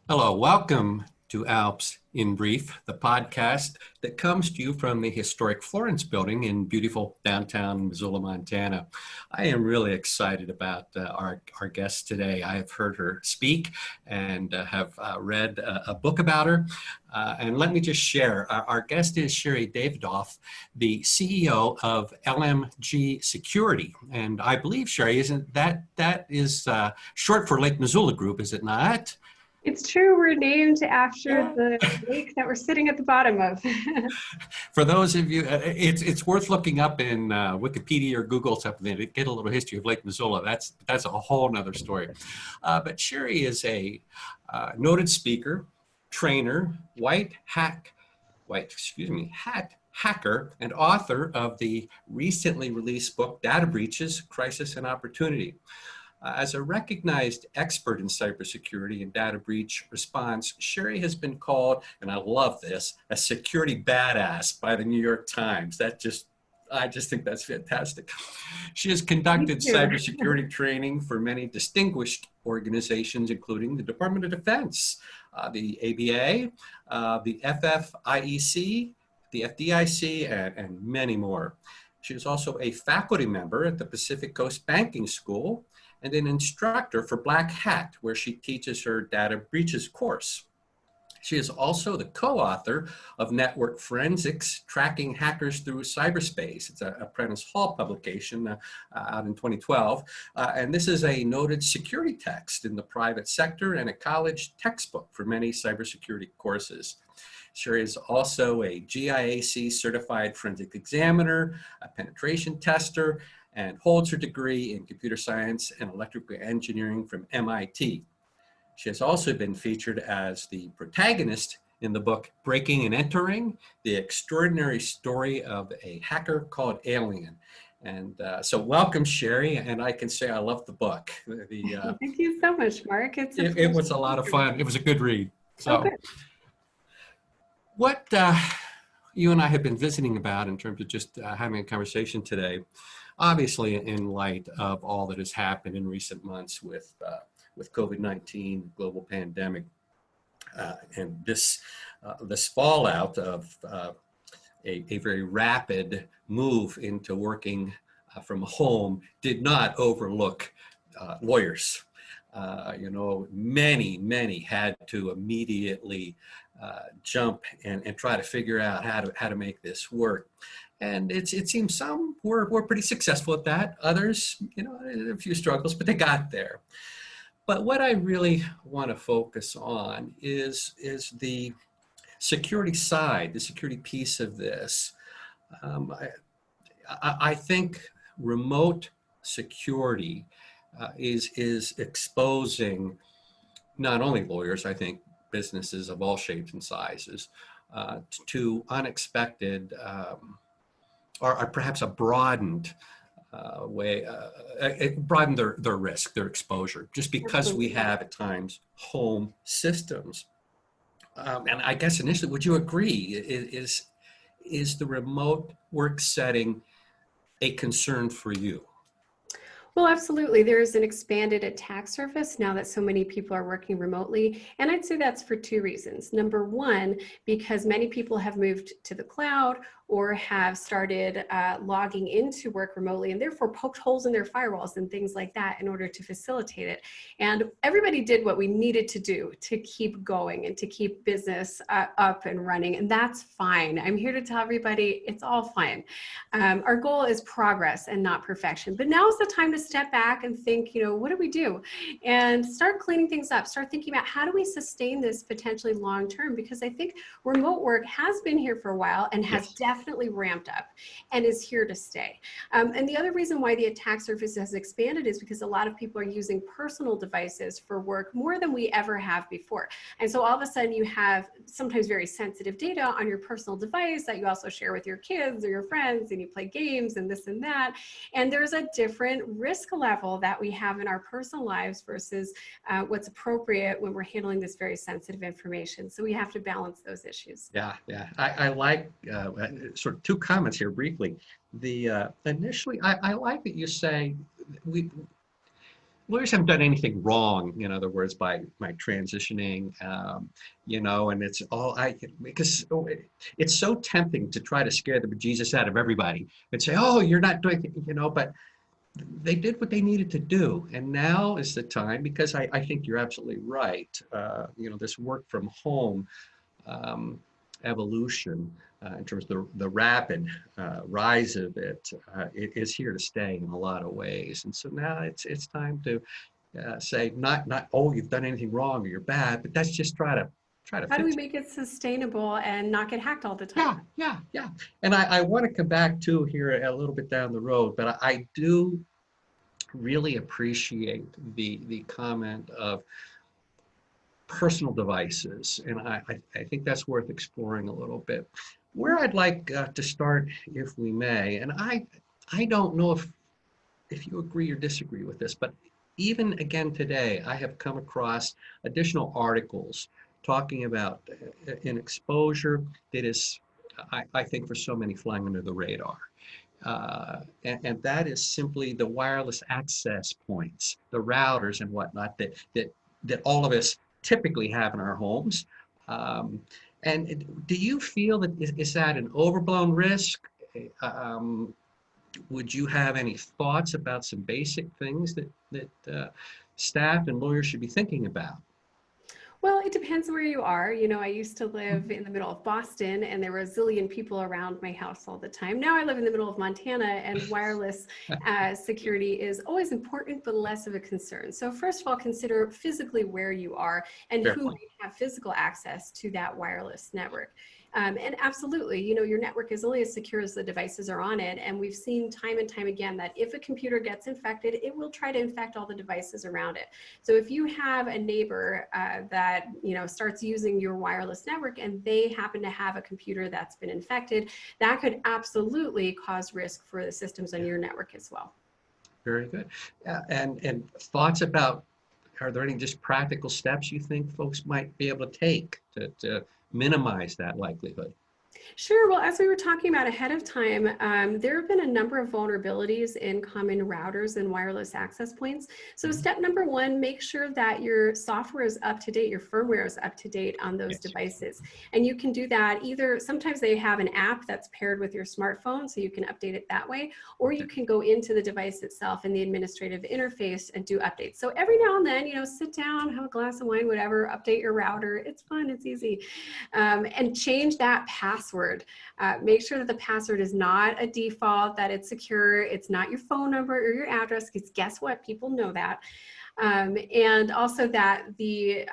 Hello, welcome to ALPS in Brief, the podcast that comes to you from the historic Florence building in beautiful downtown Missoula, Montana. I am really excited about our guest today. I have heard her speak and have read a book about her. And let me just share, our guest is Sherri Davidoff, the CEO of LMG Security. And I believe, Sherri, isn't that is short for Lake Missoula Group, is it not? It's true. We're named after Yeah. the lake that we're sitting at the bottom of. For those of you, it's worth looking up in Wikipedia or Google something to get a little history of Lake Missoula. That's a whole nother story. But Sherri is a noted speaker, trainer, hat hacker, and author of the recently released book, Data Breaches, Crisis and Opportunity. As a recognized expert in cybersecurity and data breach response, Sherri has been called, and I love this, a security badass by the New York Times. I just think that's fantastic. She has conducted cybersecurity training for many distinguished organizations, including the Department of Defense, the ABA, the FFIEC, the FDIC, and many more. She is also a faculty member at the Pacific Coast Banking School and an instructor for Black Hat, where she teaches her data breaches course. She is also the co-author of Network Forensics, Tracking Hackers Through Cyberspace. It's a Prentice Hall publication out in 2012. And this is a noted security text in the private sector and a college textbook for many cybersecurity courses. Sherri is also a GIAC certified forensic examiner, a penetration tester, and holds her degree in computer science and electrical engineering from MIT. She has also been featured as the protagonist in the book Breaking and Entering, the extraordinary story of a hacker called Alien. And so welcome, Sherri, and I can say I love the book. Thank you so much, Mark. It was a lot of fun. It was a good read. So, good. What you and I have been visiting about in terms of just having a conversation today, obviously in light of all that has happened in recent months with COVID-19, global pandemic, and this fallout of a very rapid move into working from home did not overlook lawyers. Many had to immediately jump and try to figure out how to make this work. And it seems some were pretty successful at that. Others, a few struggles, but they got there. But what I really want to focus on is the security side, the security piece of this. I think remote security is exposing not only lawyers, I think businesses of all shapes and sizes, to unexpected or perhaps a broadened way, broaden their risk, their exposure, just because we have at times home systems. And I guess initially, would you agree, is the remote work setting a concern for you? Well, absolutely. There is an expanded attack surface now that so many people are working remotely. And I'd say that's for two reasons. Number one, because many people have moved to the cloud or have started logging into work remotely and therefore poked holes in their firewalls and things like that in order to facilitate it. And everybody did what we needed to do to keep going and to keep business up and running. And that's fine. I'm here to tell everybody it's all fine. Our goal is progress and not perfection. But now is the time to step back and think, what do we do? And start cleaning things up. Start thinking about how do we sustain this potentially long term? Because I think remote work has been here for a while and has definitely ramped up and is here to stay. And the other reason why the attack surface has expanded is because a lot of people are using personal devices for work more than we ever have before. And so all of a sudden you have sometimes very sensitive data on your personal device that you also share with your kids or your friends, and you play games and this and that. And there's a different risk level that we have in our personal lives versus what's appropriate when we're handling this very sensitive information. So we have to balance those issues. Yeah. I like sort of two comments here briefly. Initially, I like that you say lawyers haven't done anything wrong, in other words, by transitioning, and it's all because it's so tempting to try to scare the bejesus out of everybody and say, oh, you're not doing, but they did what they needed to do. And now is the time, because I think you're absolutely right. This work from home evolution, in terms of the rapid rise of it is here to stay in a lot of ways. And so now it's time to say not oh, you've done anything wrong or you're bad, but let's just try to How do we fix make it sustainable and not get hacked all the time? Yeah. And I want to come back to here a little bit down the road, but I do really appreciate the comment of personal devices, and I think that's worth exploring a little bit. Where I'd like to start, if we may, and I don't know if you agree or disagree with this, but even again today, I have come across additional articles talking about an exposure that is, I think, for so many flying under the radar. And that is simply the wireless access points, the routers and whatnot that all of us typically have in our homes. And do you feel that is that an overblown risk? Would you have any thoughts about some basic things that staff and lawyers should be thinking about? Well, it depends where you are. I used to live in the middle of Boston and there were a zillion people around my house all the time. Now I live in the middle of Montana and wireless security is always important, but less of a concern. So first of all, consider physically where you are and Fair who point. might have physical access to that wireless network. And absolutely, your network is only as secure as the devices are on it. And we've seen time and time again that if a computer gets infected, it will try to infect all the devices around it. So if you have a neighbor that starts using your wireless network and they happen to have a computer that's been infected, that could absolutely cause risk for the systems on your network as well. Very good. And thoughts about, are there any just practical steps you think folks might be able to take to minimize that likelihood? Sure. Well, as we were talking about ahead of time, there have been a number of vulnerabilities in common routers and wireless access points. So step number one, make sure that your software is up to date, your firmware is up to date on those devices. And you can do that either, sometimes they have an app that's paired with your smartphone, so you can update it that way, or you can go into the device itself in the administrative interface and do updates. So every now and then, sit down, have a glass of wine, whatever, update your router. It's fun, it's easy. And change that password. Make sure that the password is not a default, that it's secure, it's not your phone number or your address, because guess what? People know that. And also that the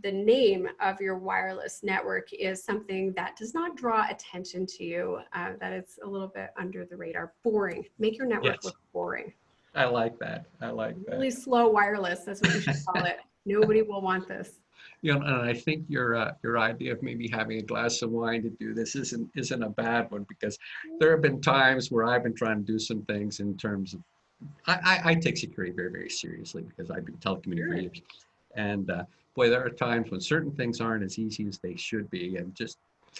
name of your wireless network is something that does not draw attention to you, that it's a little bit under the radar. Boring. Make your network look boring. I like that. I like that. Really slow wireless, that's what you should call it. Nobody will want this. And I think your idea of maybe having a glass of wine to do this isn't a bad one, because there have been times where I've been trying to do some things in terms of, I take security very, very seriously because I've been telecommunicating for years. And boy, there are times when certain things aren't as easy as they should be. And just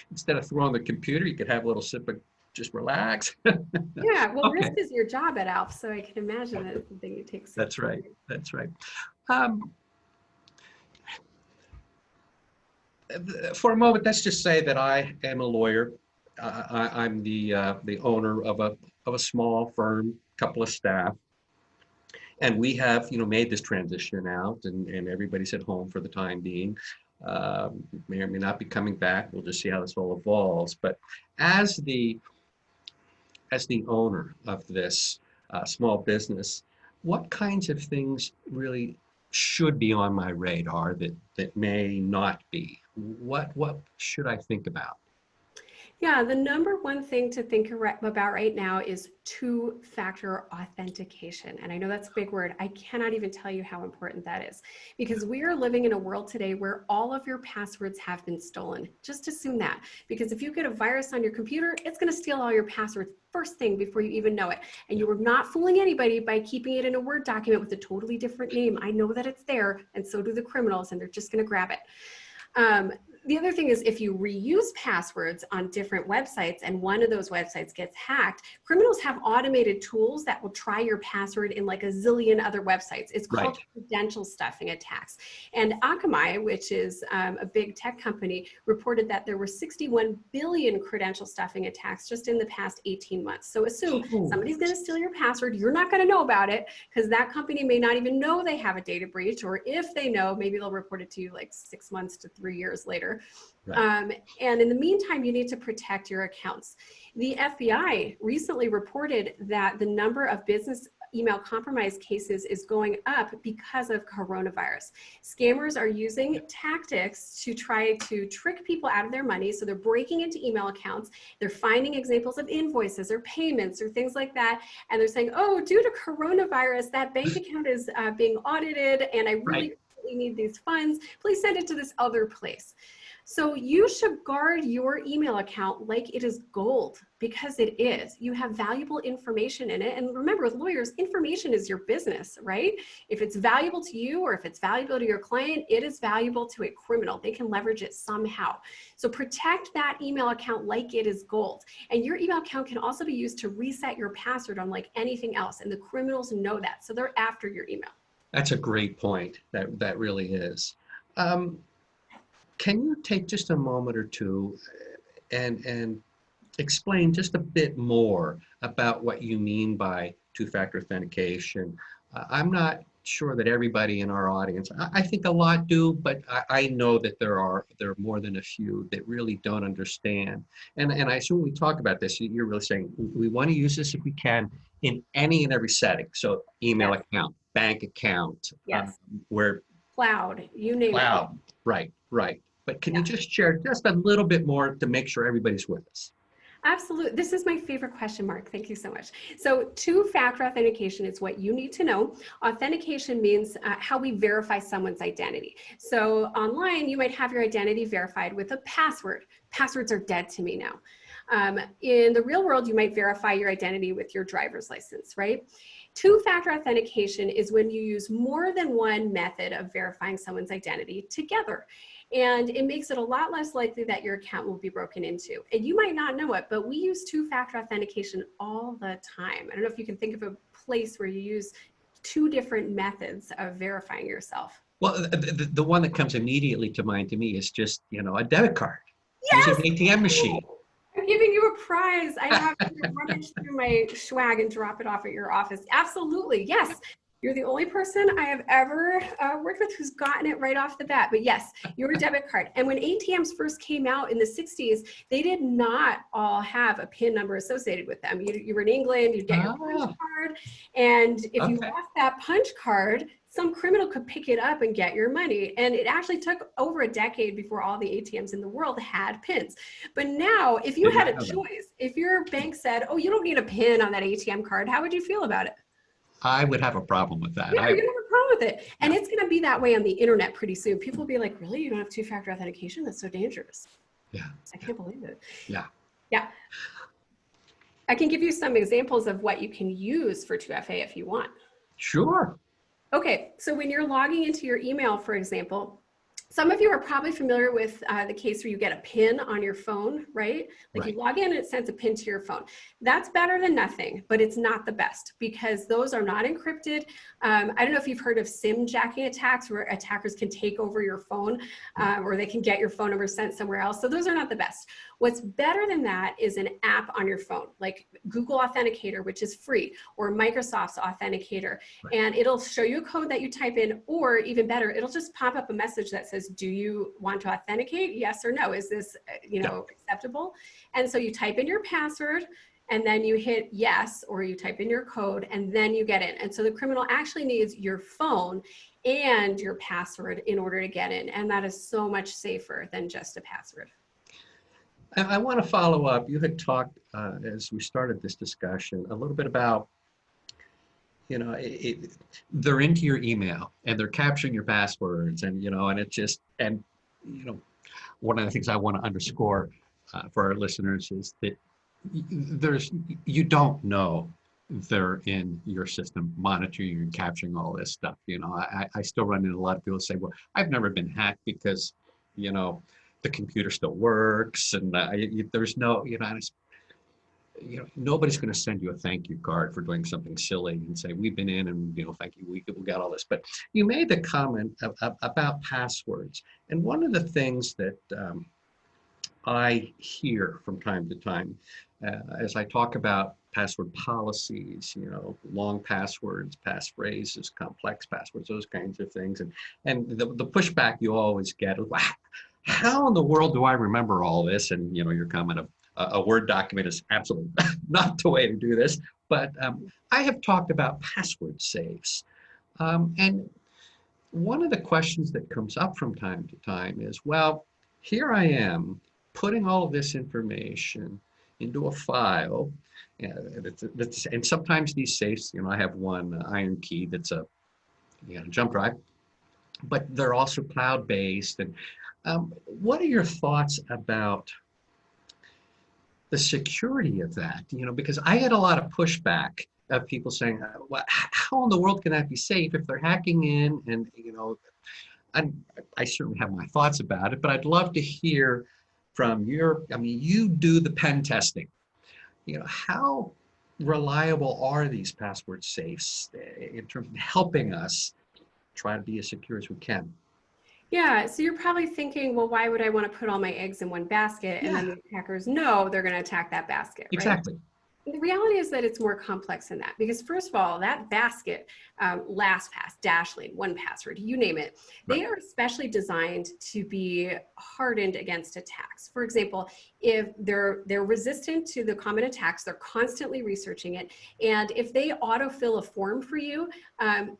instead of throwing the computer, you could have a little sip of just relax. Yeah, well, risk is your job at ALPS, so I can imagine that it's something you take seriously. That's right. That's right. For a moment, let's just say that I am a lawyer. I'm the owner of a small firm, couple of staff, and we have made this transition out, and everybody's at home for the time being. May or may not be coming back. We'll just see how this all evolves. But as the owner of this small business, what kinds of things really should be on my radar that may not be? What should I think about? Yeah, the number one thing to think about right now is two-factor authentication. And I know that's a big word. I cannot even tell you how important that is, because we are living in a world today where all of your passwords have been stolen. Just assume that, because if you get a virus on your computer, it's going to steal all your passwords first thing before you even know it. And you are not fooling anybody by keeping it in a Word document with a totally different name. I know that it's there, and so do the criminals, and they're just going to grab it. The other thing is if you reuse passwords on different websites and one of those websites gets hacked, criminals have automated tools that will try your password in like a zillion other websites. It's called credential stuffing attacks. And Akamai, which is a big tech company, reported that there were 61 billion credential stuffing attacks just in the past 18 months. So assume somebody's going to steal your password. You're not going to know about it because that company may not even know they have a data breach, or if they know, maybe they'll report it to you like 6 months to 3 years later. Right. And in the meantime, you need to protect your accounts. The FBI recently reported that the number of business email compromise cases is going up because of coronavirus. Scammers are using tactics to try to trick people out of their money. So they're breaking into email accounts. They're finding examples of invoices or payments or things like that. And they're saying, oh, due to coronavirus, that bank account is being audited and I really need these funds. Please send it to this other place. So you should guard your email account like it is gold, because it is. You have valuable information in it. And remember, with lawyers, information is your business, right? If it's valuable to you or if it's valuable to your client, it is valuable to a criminal. They can leverage it somehow. So protect that email account like it is gold. And your email account can also be used to reset your password unlike anything else. And the criminals know that. So they're after your email. That's a great point. That really is. Can you take just a moment or two and explain just a bit more about what you mean by two-factor authentication? I'm not sure that everybody in our audience, I think a lot do, but I know that there are more than a few that really don't understand. And I assume when we talk about this, you're really saying we want to use this if we can in any and every setting. So email account, bank account, where cloud, you name it. Right. But can you just share just a little bit more to make sure everybody's with us? Absolutely. This is my favorite question, Mark. Thank you so much. So two-factor authentication is what you need to know. Authentication means how we verify someone's identity. So online, you might have your identity verified with a password. Passwords are dead to me now. In the real world, you might verify your identity with your driver's license, right? Two-factor authentication is when you use more than one method of verifying someone's identity together. And it makes it a lot less likely that your account will be broken into. And you might not know it, but we use two-factor authentication all the time. I don't know if you can think of a place where you use two different methods of verifying yourself. Well, the one that comes immediately to mind to me is just, a debit card. Yes! Use an ATM machine. I'm giving you a prize. I have to rummage through my swag and drop it off at your office. Absolutely, yes. You're the only person I have ever worked with who's gotten it right off the bat. But yes, your debit card. And when ATMs first came out in the 60s, they did not all have a PIN number associated with them. You were in England, you'd get your punch card. And if you lost that punch card, some criminal could pick it up and get your money. And it actually took over a decade before all the ATMs in the world had PINs. But now, if you had a choice, if your bank said, oh, you don't need a PIN on that ATM card, how would you feel about it? I would have a problem with that. Yeah, you don't have a problem with it. And it's going to be that way on the internet pretty soon. People will be like, really? You don't have two-factor authentication? That's so dangerous. Yeah. I can't believe it. Yeah. Yeah. I can give you some examples of what you can use for 2FA if you want. Sure. Okay. So when you're logging into your email, for example, some of you are probably familiar with the case where you get a PIN on your phone, right? Like you log in and it sends a PIN to your phone. That's better than nothing, but it's not the best because those are not encrypted. I don't know if you've heard of SIM jacking attacks where attackers can take over your phone or they can get your phone number sent somewhere else. So those are not the best. What's better than that is an app on your phone, like Google Authenticator, which is free, or Microsoft's Authenticator. And it'll show you a code that you type in, or even better, it'll just pop up a message that says, do you want to authenticate? Yes or no? Is this, acceptable? And so you type in your password and then you hit yes, or you type in your code and then you get in. And so the criminal actually needs your phone and your password in order to get in. And that is so much safer than just a password. I want to follow up. You had talked, as we started this discussion, a little bit about, they're into your email and they're capturing your passwords and, and it's just, and, one of the things I want to underscore for our listeners is that you don't know they're in your system monitoring and capturing all this stuff. I still run into a lot of people who say, well, I've never been hacked because, the the computer still works, and there's no, nobody's going to send you a thank you card for doing something silly and say, we've been in and, thank you, we got all this. But you made the comment about passwords. And one of the things that I hear from time to time as I talk about password policies, long passwords, passphrases, complex passwords, those kinds of things. And the pushback you always get is, how in the world do I remember all this? And, your comment of, a Word document is absolutely not the way to do this, but I have talked about password safes. And one of the questions that comes up from time to time is, well, here I am putting all of this information into a file, and sometimes these safes, I have one iron key that's a jump drive, but they're also cloud-based. And what are your thoughts about the security of that? Because I had a lot of pushback of people saying, well, how in the world can that be safe if they're hacking in? And, I certainly have my thoughts about it, but I'd love to hear from you do the pen testing. How reliable are these password safes in terms of helping us try to be as secure as we can? Yeah, so you're probably thinking, well, why would I want to put all my eggs in one basket? And then the attackers know they're going to attack that basket, right? Exactly. The reality is that it's more complex than that, because first of all, that basket, LastPass, Dashlane, 1Password, you name it, they are especially designed to be hardened against attacks. For example, if they're resistant to the common attacks, they're constantly researching it, and if they autofill a form for you,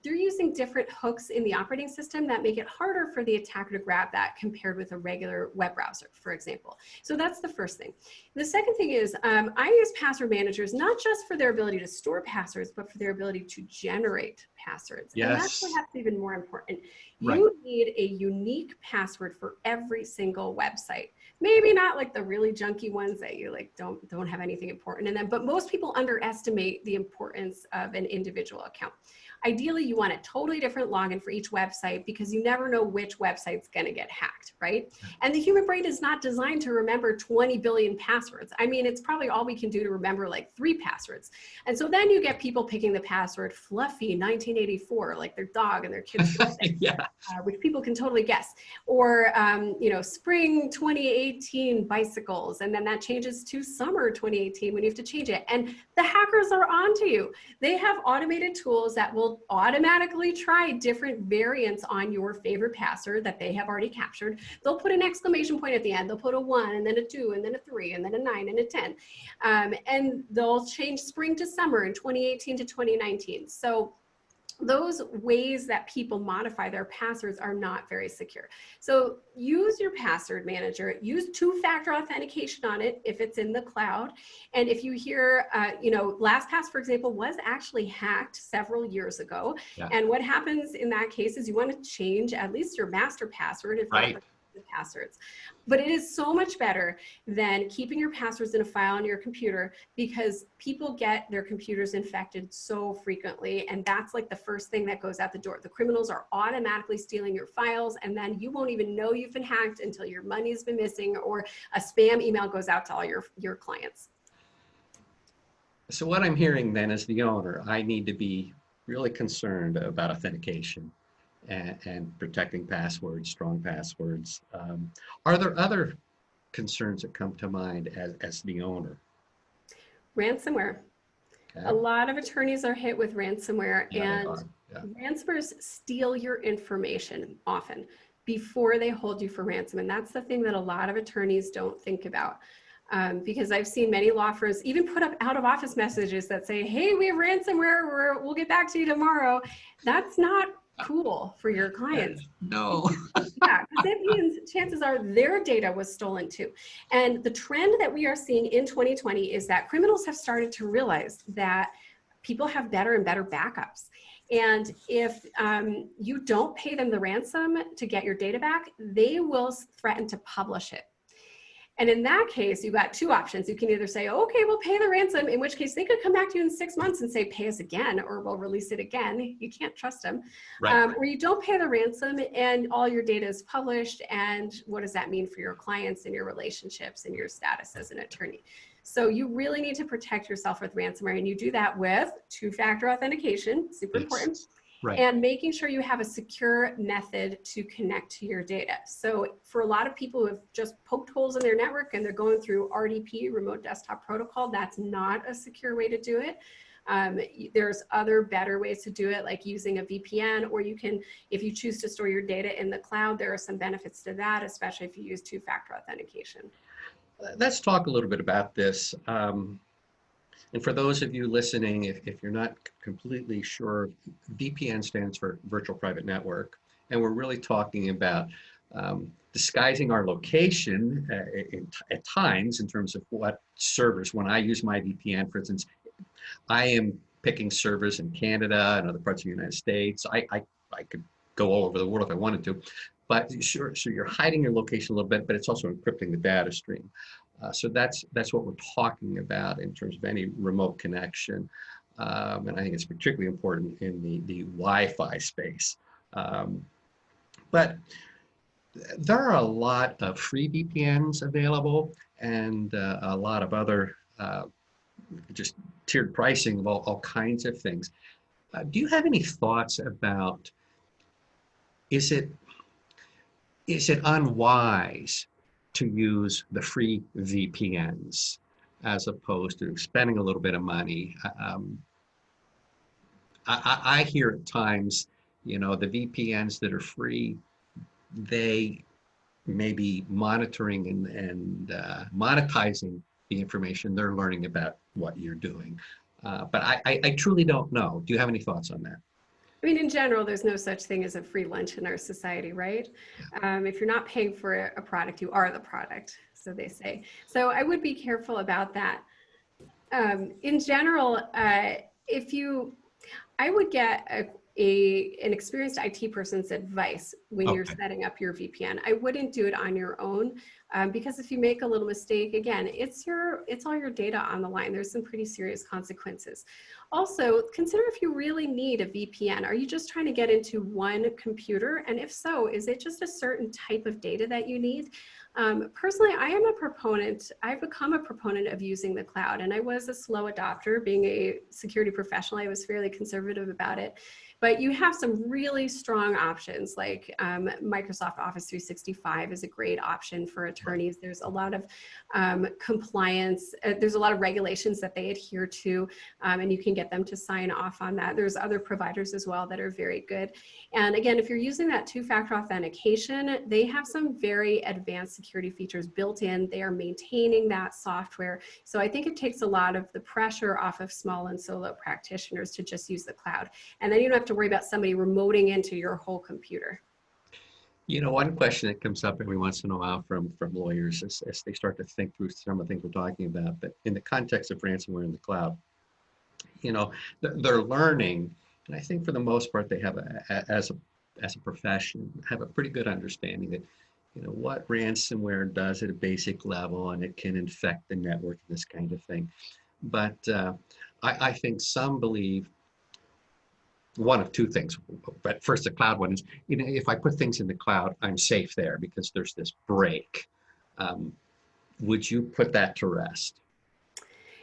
they're using different hooks in the operating system that make it harder for the attacker to grab that compared with a regular web browser, for example. So that's the first thing. The second thing is I use password managers not just for their ability to store passwords, but for their ability to generate passwords. Yes. And that's perhaps even more important. You need a unique password for every single website. Maybe not like the really junky ones that you don't have anything important in them, but most people underestimate the importance of an individual account. Ideally, you want a totally different login for each website because you never know which website's going to get hacked, right? And the human brain is not designed to remember 20 billion passwords. I mean, it's probably all we can do to remember like 3 passwords. And so then you get people picking the password Fluffy 1984, like their dog and their kid's birthday, which people can totally guess. Or, Spring 2018 bicycles, and then that changes to Summer 2018 when you have to change it. And the hackers are onto you. They have automated tools that will automatically try different variants on your favorite password that they have already captured. They'll put an exclamation point at the end. They'll put a 1 and then a 2 and then a 3 and then a 9 and a 10. And they'll change spring to summer and 2018 to 2019. So those ways that people modify their passwords are not very secure. So use your password manager, use 2-factor authentication on it if it's in the cloud. And if you hear, LastPass, for example, was actually hacked several years ago. And what happens in that case is you want to change at least your master password if not the passwords. But it is so much better than keeping your passwords in a file on your computer, because people get their computers infected so frequently, and that's like the first thing that goes out the door. The criminals are automatically stealing your files, and then you won't even know you've been hacked until your money's been missing or a spam email goes out to all your clients. So what I'm hearing then as the owner, I need to be really concerned about authentication and protecting passwords, strong passwords. Are there other concerns that come to mind as the owner? Ransomware. A lot of attorneys are hit with ransomware, and ransomers steal your information often before they hold you for ransom. And that's the thing that a lot of attorneys don't think about. Because I've seen many law firms even put up out-of-office messages that say, hey, we have ransomware, we'll get back to you tomorrow. That's not cool for your clients. No. Because that means chances are their data was stolen too. And the trend that we are seeing in 2020 is that criminals have started to realize that people have better and better backups. And if you don't pay them the ransom to get your data back, they will threaten to publish it. And in that case, you've got two options. You can either say, okay, we'll pay the ransom, in which case they could come back to you in 6 months and say, pay us again, or we'll release it again. You can't trust them. Right. Or you don't pay the ransom and all your data is published. And what does that mean for your clients and your relationships and your status as an attorney? So you really need to protect yourself with ransomware, and you do that with two-factor authentication, super important. Right. And making sure you have a secure method to connect to your data. So for a lot of people who have just poked holes in their network and they're going through RDP, remote desktop protocol, that's not a secure way to do it. There's other better ways to do it, like using a VPN, or you can, if you choose to store your data in the cloud, there are some benefits to that, especially if you use two-factor authentication. Let's talk a little bit about this. And for those of you listening, if you're not completely sure, VPN stands for Virtual Private Network. And we're really talking about disguising our location at times in terms of what servers. When I use my VPN, for instance, I am picking servers in Canada and other parts of the United States. I could go all over the world if I wanted to. But sure, so you're hiding your location a little bit, but it's also encrypting the data stream. So that's what we're talking about in terms of any remote connection. And I think it's particularly important in the Wi-Fi space. But there are a lot of free VPNs available and a lot of other just tiered pricing of all kinds of things. Do you have any thoughts about, is it unwise to use the free VPNs as opposed to spending a little bit of money? I hear at times, the VPNs that are free, they may be monitoring and monetizing the information they're learning about what you're doing. But I truly don't know. Do you have any thoughts on that? I mean, in general, there's no such thing as a free lunch in our society, right? If you're not paying for a product, you are the product, so they say. So I would be careful about that. In general, I would get an experienced IT person's advice when you're setting up your VPN. I wouldn't do it on your own because if you make a little mistake, again, it's all your data on the line. There's some pretty serious consequences. Also, consider if you really need a VPN. Are you just trying to get into one computer? And if so, is it just a certain type of data that you need? Personally, I've become a proponent of using the cloud, and I was a slow adopter. Being a security professional, I was fairly conservative about it. But you have some really strong options, like Microsoft Office 365 is a great option for attorneys. There's a lot of compliance. There's a lot of regulations that they adhere to, and you can get them to sign off on that. There's other providers as well that are very good. And again, if you're using that two-factor authentication, they have some very advanced security features built in. They are maintaining that software. So I think it takes a lot of the pressure off of small and solo practitioners to just use the cloud. And then you don't have to worry about somebody remoting into your whole computer. One question that comes up every once in a while from lawyers as they start to think through some of the things we're talking about, but in the context of ransomware in the cloud, they're learning, and I think for the most part they have as a profession have a pretty good understanding that what ransomware does at a basic level, and it can infect the network and this kind of thing. But I think some believe one of two things. But first, the cloud one is, if I put things in the cloud, I'm safe there because there's this break. Would you put that to rest?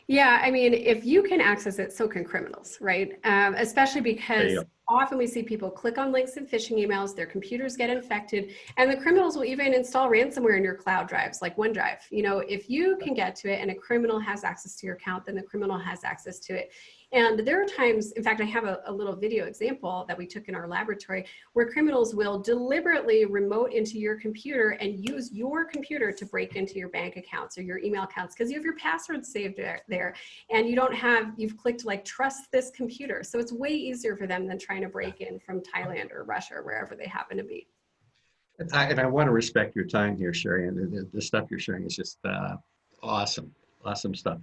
Yeah, I mean, if you can access it, so can criminals, right? Especially because often we see people click on links in phishing emails, their computers get infected, and the criminals will even install ransomware in your cloud drives, like OneDrive. If you can get to it and a criminal has access to your account, then the criminal has access to it. And there are times, in fact, I have a little video example that we took in our laboratory where criminals will deliberately remote into your computer and use your computer to break into your bank accounts or your email accounts because you have your passwords saved there and you've clicked like trust this computer. So it's way easier for them than trying to break in from Thailand or Russia or wherever they happen to be. And I want to respect your time here, Sherri, and the stuff you're sharing is just awesome stuff.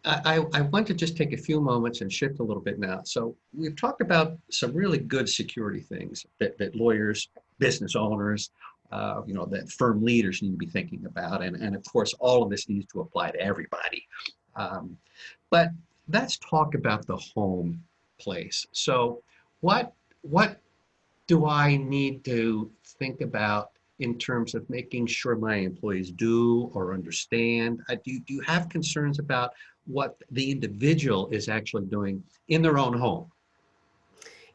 I want to just take a few moments and shift a little bit now. So we've talked about some really good security things that lawyers, business owners that firm leaders need to be thinking about. And of course, all of this needs to apply to everybody. But let's talk about the home place. So what do I need to think about in terms of making sure my employees do or understand? Do you have concerns about what the individual is actually doing in their own home?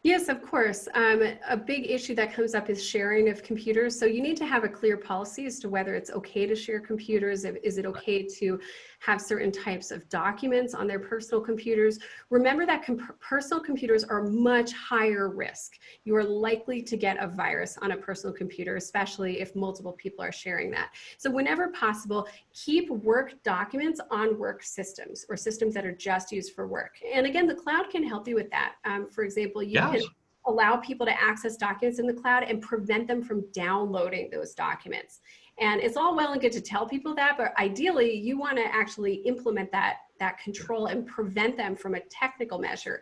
Yes, of course. A big issue that comes up is sharing of computers. So you need to have a clear policy as to whether it's okay to share computers. Is it okay to have certain types of documents on their personal computers? Remember that personal computers are much higher risk. You are likely to get a virus on a personal computer, especially if multiple people are sharing that. So whenever possible, keep work documents on work systems or systems that are just used for work. And again, the cloud can help you with that. For example, you can allow people to access documents in the cloud and prevent them from downloading those documents. And it's all well and good to tell people that, but ideally you want to actually implement that control and prevent them from a technical measure.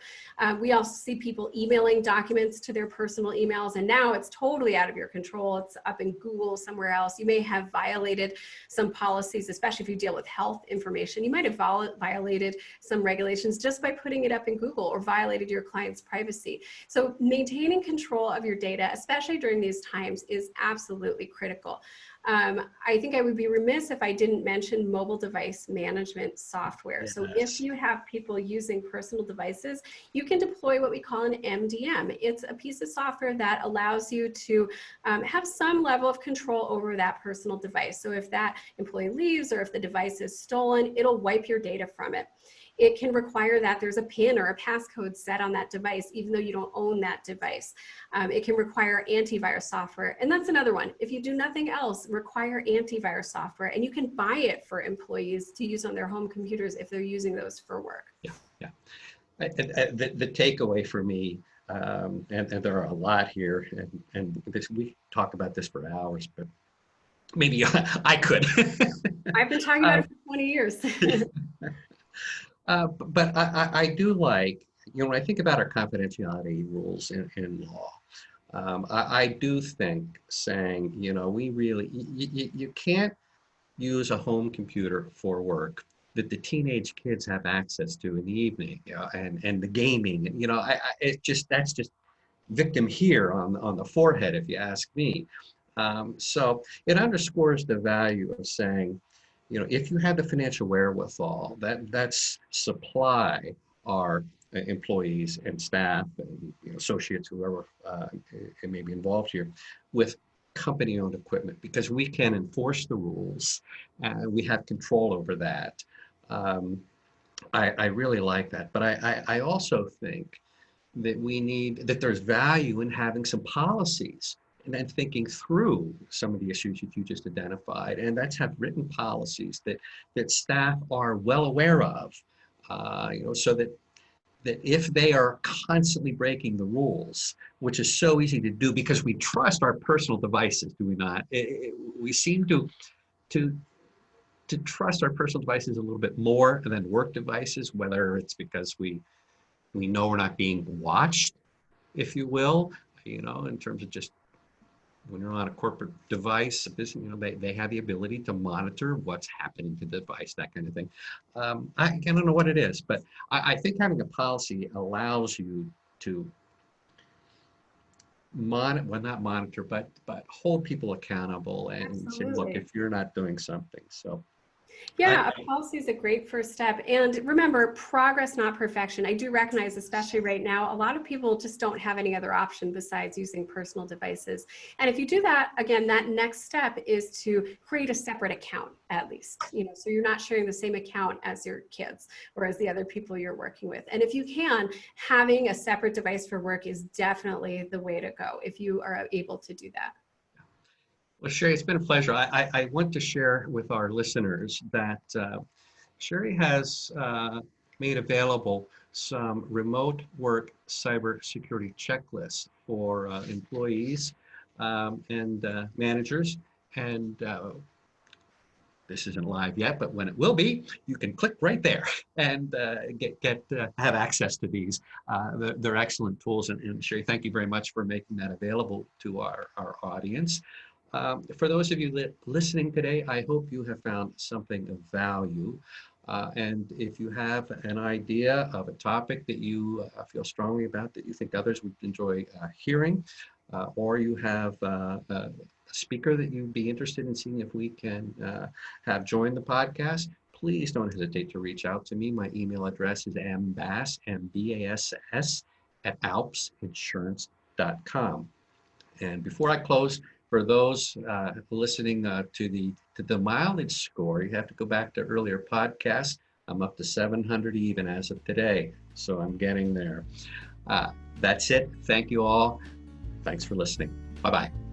We also see people emailing documents to their personal emails, and now it's totally out of your control. It's up in Google somewhere else. You may have violated some policies, especially if you deal with health information. You might have violated some regulations just by putting it up in Google, or violated your client's privacy. So maintaining control of your data, especially during these times, is absolutely critical. I think I would be remiss if I didn't mention mobile device management software. Yes. So if you have people using personal devices, you can deploy what we call an MDM. It's a piece of software that allows you to have some level of control over that personal device. So if that employee leaves or if the device is stolen, it'll wipe your data from it. It can require that there's a PIN or a passcode set on that device, even though you don't own that device. It can require antivirus software. And that's another one. If you do nothing else, require antivirus software. And you can buy it for employees to use on their home computers if they're using those for work. Yeah. The takeaway for me, and there are a lot here, and we talk about this for hours, but maybe I could. I've been talking about it for 20 years. But I do like, when I think about our confidentiality rules in law, I do think saying, we really, you can't use a home computer for work that the teenage kids have access to in the evening, and the gaming, and that's just victim here on the forehead, if you ask me. So it underscores the value of saying, if you have the financial wherewithal, that's supply our employees and staff and associates, whoever may be involved here, with company-owned equipment, because we can enforce the rules and we have control over that. I really like that, but I also think that there's value in having some policies and then thinking through some of the issues that you just identified, and that's have written policies that staff are well aware of, so that if they are constantly breaking the rules, which is so easy to do because we trust our personal devices, do we not? We seem to trust our personal devices a little bit more than work devices, whether it's because we know we're not being watched, if you will, in terms of just when you're on a corporate device, they have the ability to monitor what's happening to the device, that kind of thing. I don't know what it is, but I think having a policy allows you to not monitor, but hold people accountable and Absolutely. Say, look, if you're not doing something, so. Yeah, a policy is a great first step. And remember, progress, not perfection. I do recognize, especially right now, a lot of people just don't have any other option besides using personal devices. And if you do that, again, that next step is to create a separate account, at least, so you're not sharing the same account as your kids or as the other people you're working with. And if you can, having a separate device for work is definitely the way to go if you are able to do that. Well, Sherri, it's been a pleasure. I want to share with our listeners that Sherri has made available some remote work cybersecurity checklists for employees and managers. And this isn't live yet, but when it will be, you can click right there and have access to these. They're excellent tools. And Sherri, thank you very much for making that available to our audience. For those of you listening today, I hope you have found something of value. And if you have an idea of a topic that you feel strongly about, that you think others would enjoy hearing, or you have a speaker that you'd be interested in seeing if we can have join the podcast, please don't hesitate to reach out to me. My email address is mbass, M-B-A-S-S, at alpsinsurance.com. And before I close, for those listening to the mileage score, you have to go back to earlier podcasts. I'm up to 700 even as of today, so I'm getting there. That's it. Thank you all. Thanks for listening. Bye-bye.